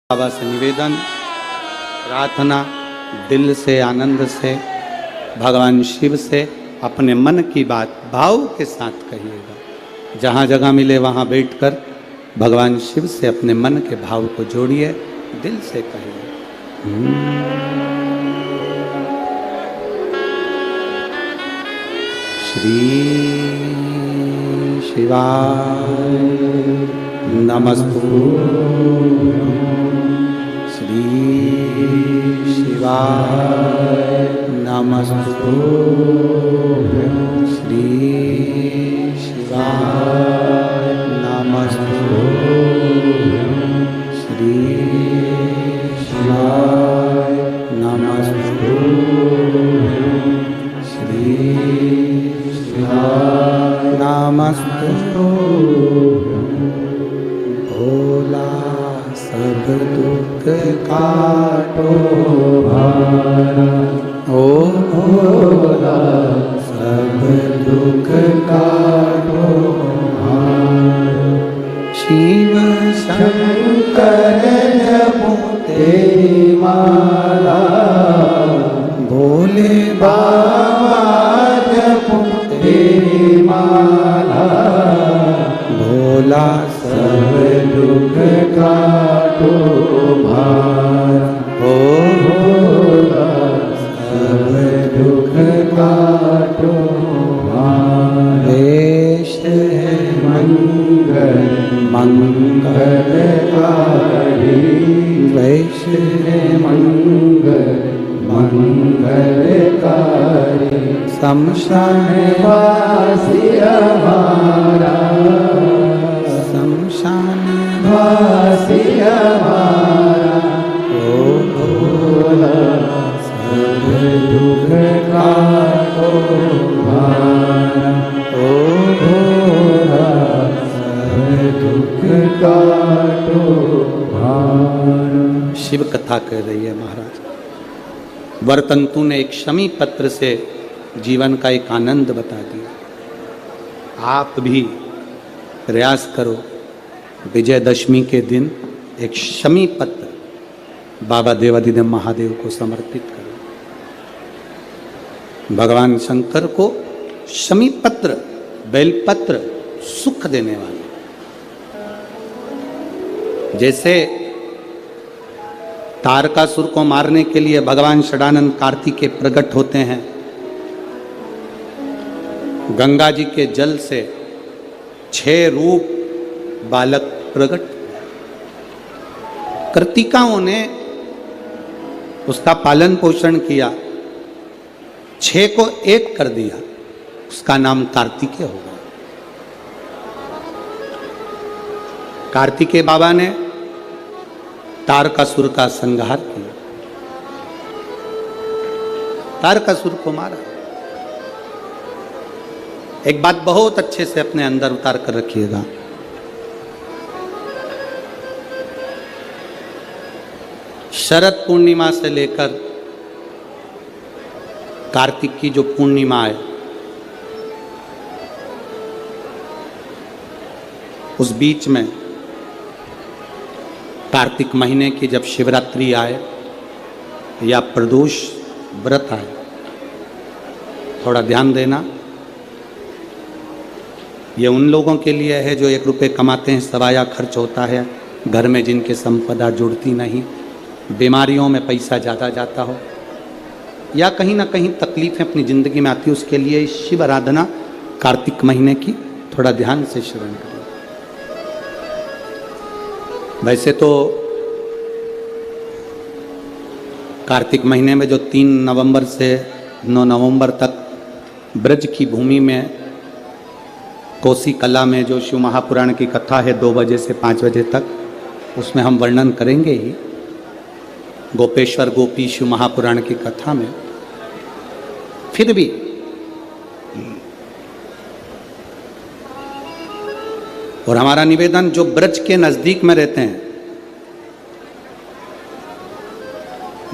बाबा से निवेदन प्रार्थना दिल से आनंद से भगवान शिव से अपने मन की बात भाव के साथ कहिएगा। जहाँ जगह मिले वहाँ बैठकर भगवान शिव से अपने मन के भाव को जोड़िए, दिल से कहिए। श्री शिवाय नमस्तु, श्री शिवाय नमस्तु, श्री शिवाय नमस्तु, श्री शिवाय नमस्तु, श्री शिवाय नमस्तु। भोला सब दुख काटो भारा, ओ भोला सब दुख काटो भारा। शिव शंकर जपो तेरी माला, भोले बाबा जपो तेरी माला। भोला सब दुख काटो भार, ओ भोला सब दुख काटो भार। वेश है मंगल मंगलकारी, वेश है मंगल मंगलकारी। शमशान वासी हमारा, शमशान वासी हमारा। ओ भोला सब दुख काटो भारा, ओ भोला सब दुख काटो भारा। शिव कथा कह रही है महाराज। वर्तंतु ने एक शमी पत्र से जीवन का एक आनंद बता दिया। आप भी प्रयास करो, विजयदशमी के दिन एक शमी पत्र बाबा देवाधिदेव महादेव को समर्पित करो। भगवान शंकर को शमी पत्र बेलपत्र सुख देने वाले, जैसे तारकासुर को मारने के लिए भगवान षडानंद कार्तिकेय प्रकट होते हैं, गंगा जी के जल से 6 रूप बालक प्रकट। कृतिकाओं ने उसका पालन पोषण किया, 6 को 1 कर दिया, उसका नाम कार्तिकेय होगा। कार्तिकेय बाबा ने तारकासुर का संहार किया, तारकासुर को मारा। एक बात बहुत अच्छे से अपने अंदर उतार कर रखिएगा। शरद पूर्णिमा से लेकर कार्तिक की जो पूर्णिमा है, उस बीच में कार्तिक महीने की जब शिवरात्रि आए या प्रदोष व्रत आए, थोड़ा ध्यान देना। ये उन लोगों के लिए है जो 1 रुपये कमाते हैं, सवाया खर्च होता है, घर में जिनके संपदा जुड़ती नहीं, बीमारियों में पैसा ज़्यादा जाता हो, या कहीं ना कहीं तकलीफें अपनी ज़िंदगी में आती है, उसके लिए शिव आराधना कार्तिक महीने की थोड़ा ध्यान से श्रवण करें। वैसे तो कार्तिक महीने में जो 3 नवंबर से 9 नवंबर तक ब्रज की भूमि में कोसी कला में जो शिव महापुराण की कथा है 2 बजे से 5 बजे तक, उसमें हम वर्णन करेंगे ही, गोपेश्वर गोपी शिव महापुराण की कथा में। फिर भी और हमारा निवेदन, जो ब्रज के नजदीक में रहते हैं,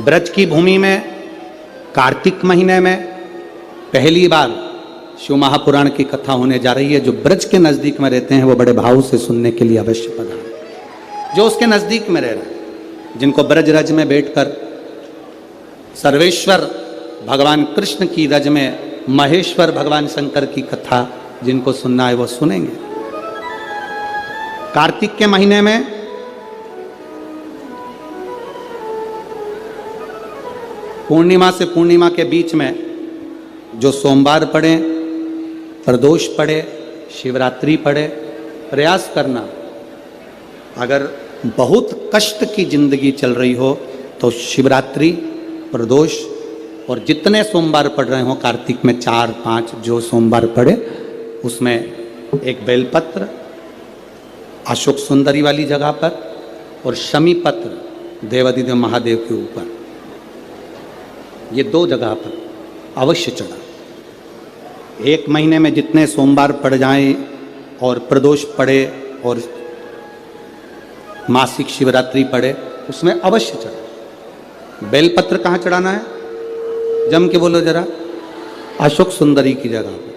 ब्रज की भूमि में कार्तिक महीने में पहली बार शिव महापुराण की कथा होने जा रही है। जो ब्रज के नजदीक में रहते हैं वो बड़े भाव से सुनने के लिए अवश्य पधारें। जो उसके नजदीक में रह रहा है, जिनको ब्रज रज में बैठकर सर्वेश्वर भगवान कृष्ण की रज में महेश्वर भगवान शंकर की कथा जिनको सुनना है वो सुनेंगे। कार्तिक के महीने में पूर्णिमा से पूर्णिमा के बीच में जो सोमवार पड़े, प्रदोष पड़े, शिवरात्रि पड़े, प्रयास करना। अगर बहुत कष्ट की जिंदगी चल रही हो तो शिवरात्रि, प्रदोष और जितने सोमवार पड़ रहे हो कार्तिक में 4-5 जो सोमवार पड़े उसमें एक बेलपत्र अशोक सुंदरी वाली जगह पर और शमी पत्र देवादिदेव महादेव के ऊपर, ये 2 जगह पर अवश्य चढ़ा। एक महीने में जितने सोमवार पड़ जाएं और प्रदोष पड़े और मासिक शिवरात्रि पड़े उसमें अवश्य चढ़ा। बेलपत्र कहाँ चढ़ाना है? जम के बोलो जरा। अशोक सुंदरी की जगह पर।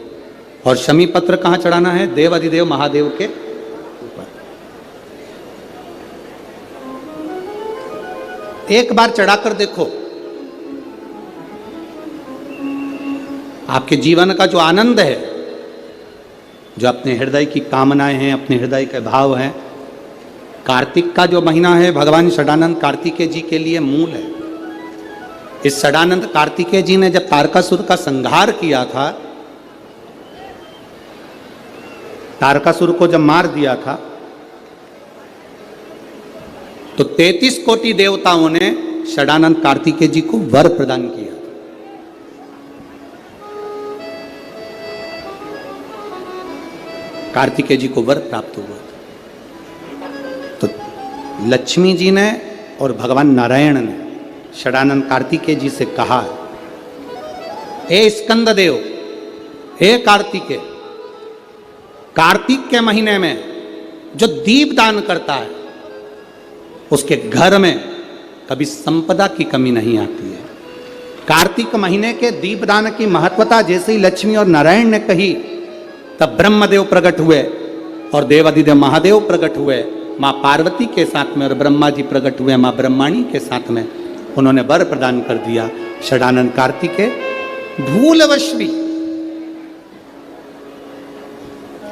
और शमी पत्र कहाँ चढ़ाना है? देवादिदेव महादेव के ऊपर। एक बार चढ़ाकर देखो, आपके जीवन का जो आनंद है, जो अपने हृदय की कामनाएं हैं, अपने हृदय के भाव हैं, कार्तिक का जो महीना है भगवान षडानंद कार्तिकेय जी के लिए मूल है। इस षडानंद कार्तिकेय जी ने जब तारकासुर का संहार किया था, तारकासुर को जब मार दिया था तो 33 कोटि देवताओं ने षडानंद कार्तिकेय जी को वर प्रदान किया। कार्तिकेय जी को वर प्राप्त हुआ। तो लक्ष्मी जी ने और भगवान नारायण ने षडानंद कार्तिकेय जी से कहा, हे स्कंद देव, हे कार्तिकेय, कार्तिक के महीने में जो दीप दान करता है उसके घर में कभी संपदा की कमी नहीं आती है। कार्तिक महीने के दीपदान की महत्वता जैसे ही लक्ष्मी और नारायण ने कही तब ब्रह्मदेव प्रकट हुए और देवादिदेव महादेव प्रकट हुए माँ पार्वती के साथ में, और ब्रह्मा जी प्रकट हुए माँ ब्रह्माणी के साथ में। उन्होंने वर प्रदान कर दिया। षडानंद कार्तिकेय भूलवश भी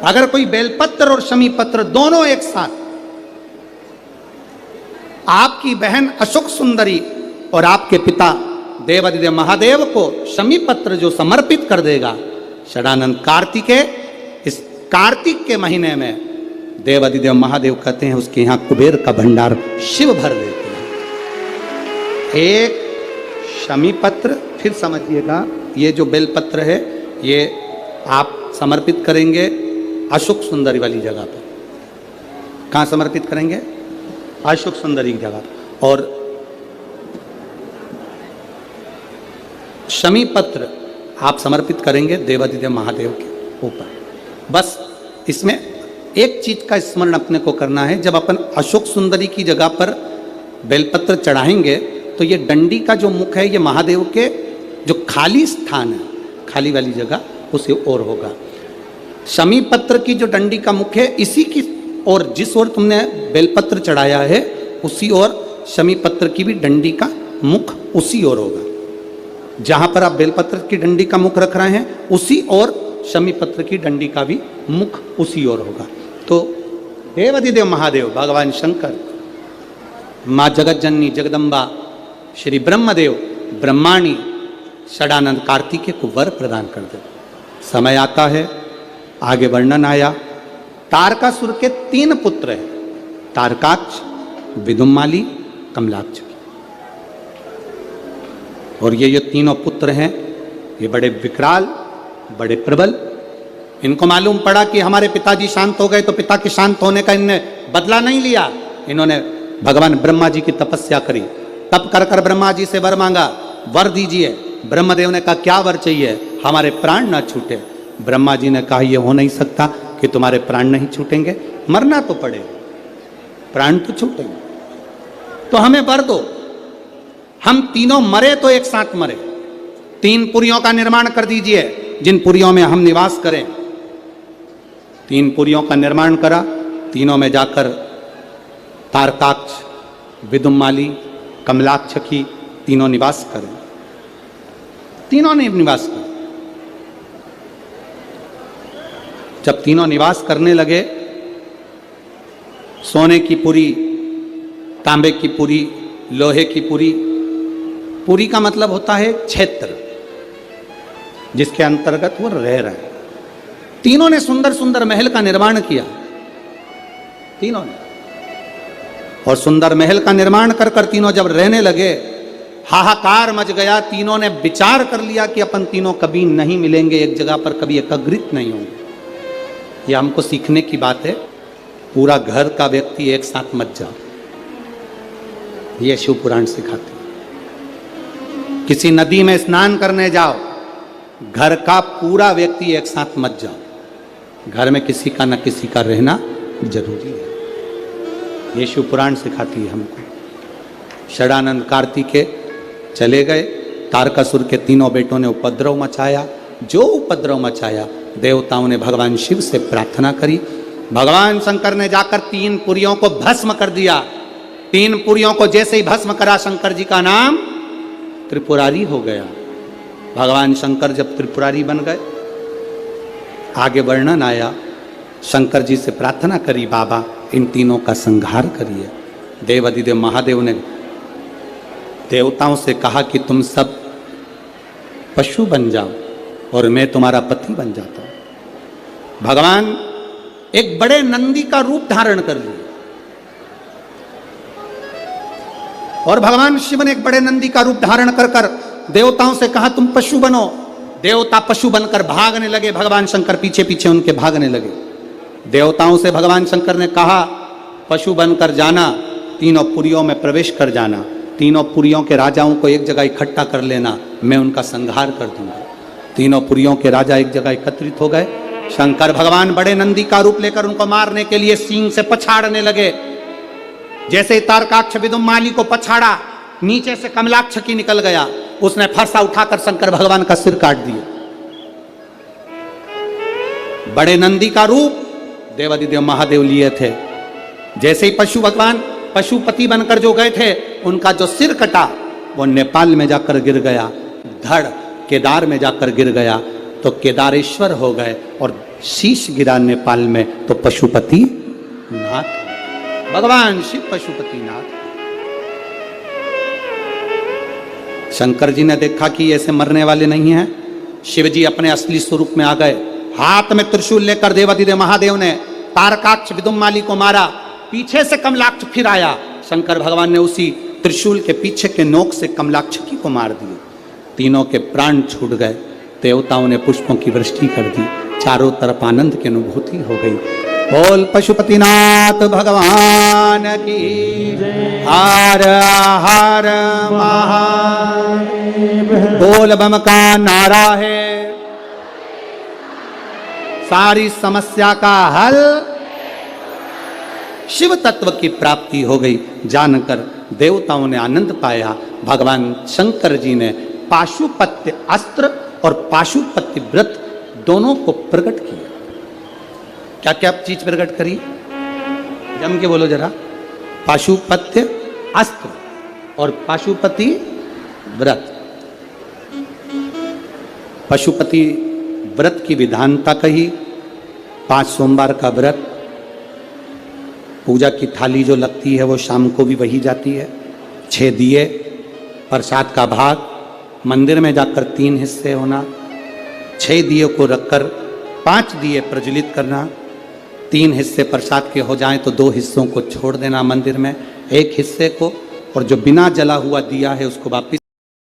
अगर कोई बेलपत्र और शमी पत्र दोनों एक साथ आपकी बहन अशोक सुंदरी और आपके पिता देवादिदेव महादेव को शमी पत्र जो समर्पित कर देगा, षडानंद कार्तिकेय इस कार्तिक के महीने में देवादिदेव महादेव कहते हैं उसके यहाँ कुबेर का भंडार शिव भर देते हैं। एक शमी पत्र, फिर समझिएगा, ये जो बेलपत्र है ये आप समर्पित करेंगे अशोक सुंदरी वाली जगह पर। कहाँ समर्पित करेंगे? अशोक सुंदरी की जगह। और शमी पत्र आप समर्पित करेंगे देवादिदेव महादेव के ऊपर। बस इसमें एक चीज का स्मरण अपने को करना है, जब अपन अशोक सुंदरी की जगह पर बेलपत्र चढ़ाएंगे तो ये डंडी का जो मुख है ये महादेव के जो खाली स्थान है, खाली वाली जगह उसे ओर होगा। शमी पत्र की जो डंडी का मुख है इसी की और जिस ओर तुमने बेलपत्र चढ़ाया है उसी ओर शमी पत्र की भी डंडी का मुख उसी ओर होगा। जहां पर आप बेलपत्र की डंडी का मुख रख रहे हैं उसी ओर शमी पत्र की डंडी का भी मुख उसी ओर होगा। तो देवादिदेव महादेव भगवान शंकर, माँ जगत जननी जगदम्बा, श्री ब्रह्मदेव, ब्रह्माणी षडानंद कार्तिकेय को वर प्रदान कर दे। समय आता है, आगे वर्णन आया, तारकासुर के 3 पुत्र हैं, तारकाक्ष, विदुम्माली, कमलाक्ष। और ये तीनों पुत्र हैं, ये बड़े विकराल, बड़े प्रबल। इनको मालूम पड़ा कि हमारे पिताजी शांत हो गए तो पिता के शांत होने का इनने बदला नहीं लिया। इन्होंने भगवान ब्रह्मा जी की तपस्या करी, तप कर कर ब्रह्मा जी से वर मांगा, वर दीजिए। ब्रह्मदेव ने कहा क्या वर चाहिए? हमारे प्राण ना छूटे। ब्रह्मा जी ने कहा यह हो नहीं सकता कि तुम्हारे प्राण नहीं छूटेंगे, मरना तो पड़ेगा, प्राण तो छूटेंगे, तो हमें वर दो। हम तीनों मरे तो एक साथ मरे। 3 पुरियों का निर्माण कर दीजिए जिन पुरियों में हम निवास करें। 3 पुरियों का निर्माण करा, तीनों में जाकर तारकाक्ष, विदुम्माली, कमलाक्षकी तीनों निवास करें। तीनों ने निवास कर। जब तीनों निवास करने लगे, सोने की पुरी, तांबे की पुरी, लोहे की पुरी। पुरी का मतलब होता है क्षेत्र जिसके अंतर्गत वो रह रहे हैं। तीनों ने सुंदर सुंदर महल का निर्माण किया, तीनों ने। और सुंदर महल का निर्माण कर कर तीनों जब रहने लगे, हाहाकार मच गया। तीनों ने विचार कर लिया कि अपन तीनों कभी नहीं मिलेंगे एक जगह पर, कभी एकत्रित नहीं होंगे। यह हमको सीखने की बात है। पूरा घर का व्यक्ति एक साथ मत जाओ, यह शिव पुराण सिखाते हैं। किसी नदी में स्नान करने जाओ, घर का पूरा व्यक्ति एक साथ मत जाओ। घर में किसी का न किसी का रहना जरूरी है। ये शिव पुराण सिखाती है हमको। षडानंद कार्तिकेय चले गए। तारकासुर के तीनों बेटों ने उपद्रव मचाया। जो उपद्रव मचाया, देवताओं ने भगवान शिव से प्रार्थना करी। भगवान शंकर ने जाकर 3 पुरियों को भस्म कर दिया। 3 पुरियों को जैसे ही भस्म करा, शंकर जी का नाम त्रिपुरारी हो गया। भगवान शंकर जब त्रिपुरारी बन गए, आगे वर्णन आया। शंकर जी से प्रार्थना करी, बाबा इन तीनों का संहार करिए। देवाधिदेव महादेव ने देवताओं से कहा कि तुम सब पशु बन जाओ और मैं तुम्हारा पति बन जाता हूं। भगवान एक बड़े नंदी का रूप धारण कर लिए और भगवान शिव ने एक बड़े नंदी का रूप धारण कर कर देवताओं से कहा तुम पशु बनो। देवता पशु बनकर भागने लगे। भगवान शंकर पीछे पीछे उनके भागने लगे। देवताओं से भगवान शंकर ने कहा पशु बनकर जाना, तीनों पुरियों में प्रवेश कर जाना, तीनों पुरियों के राजाओं को एक जगह इकट्ठा कर लेना, मैं उनका संहार कर दूंगा। तीनों पुरियों के राजा एक जगह एकत्रित हो गए। शंकर भगवान बड़े नंदी का रूप लेकर उनको मारने के लिए सींग से पछाड़ने लगे। जैसे तारकाक्ष विदुम्माली को पछाड़ा, नीचे से कमलाक्षकी निकल गया। उसने फरसा उठाकर शंकर भगवान का सिर काट दिया। बड़े नंदी का रूप देवाधिदेव महादेव लिए थे। जैसे ही पशु भगवान पशुपति बनकर जो गए थे, उनका जो सिर कटा वो नेपाल में जाकर गिर गया। धड़ केदार में जाकर गिर गया तो केदारेश्वर हो गए, और शीश गिरा नेपाल में तो पशुपति नाथ, भगवान शिव पशुपति नाथ। शंकर जी ने देखा कि ऐसे मरने वाले नहीं हैं। शिव जी अपने असली स्वरूप में आ गए। हाथ में त्रिशूल लेकर देवाधिदेव महादेव ने तारकाक्ष विदुम्माली को मारा। पीछे से कमलाक्ष फिर आया। शंकर भगवान ने उसी त्रिशूल के पीछे के नोक से कमलाक्षकी को मार दिए। तीनों के प्राण छूट गए। देवताओं ने पुष्पों की वृष्टि कर दी। चारों तरफ आनंद की अनुभूति हो गई। बोल पशुपतिनाथ भगवान की हर हर महादेव। बोल बम का नारा है, सारी समस्या का हल। शिव तत्व की प्राप्ति हो गई। जानकर देवताओं ने आनंद पाया। भगवान शंकर जी ने पाशुपत्य अस्त्र और पाशुपत्य व्रत दोनों को प्रकट किया। क्या क्या चीज प्रकट करी, जम के बोलो जरा। पाशुपत्य अस्त्र और पाशुपति व्रत। पशुपति व्रत की विधानता कही। 5 सोमवार का व्रत। पूजा की थाली जो लगती है वो शाम को भी वही जाती है। 6 दिए, प्रसाद का भाग, मंदिर में जाकर 3 हिस्से होना, 6 दिए को रखकर 5 दिए प्रज्वलित करना। 3 हिस्से प्रसाद के हो जाएं तो 2 हिस्सों को छोड़ देना मंदिर में, 1 हिस्से को, और जो बिना जला हुआ दिया है उसको वापिस